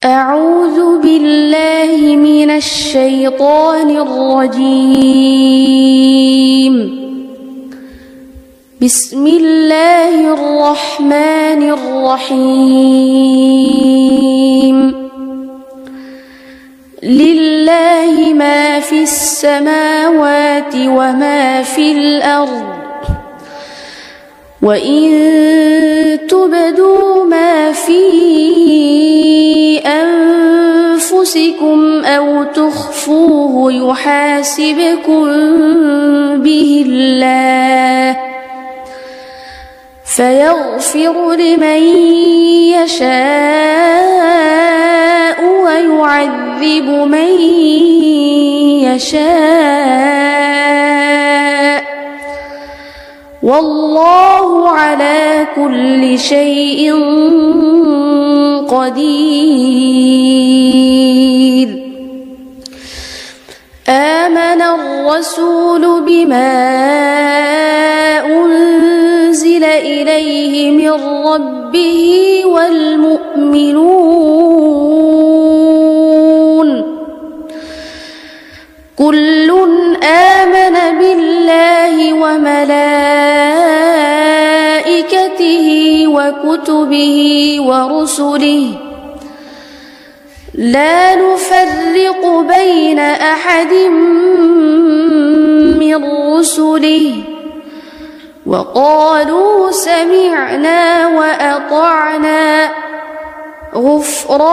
أعوذ بالله من الشيطان الرجيم. بسم الله الرحمن الرحيم. لله ما في السماوات وما في الأرض، وإن تبدوا ما في أنفسكم أو تخفوه يحاسبكم به الله، فيغفر لمن يشاء ويعذب من يشاء، والله على كل شيء قدير. آمن الرسول بما أنزل إليه من ربه والمؤمنون كل آمن بالله وملائكته وكتبه ورسله لا نفرق بين أحد من رسله، وقالوا سمعنا وأطعنا غفرانك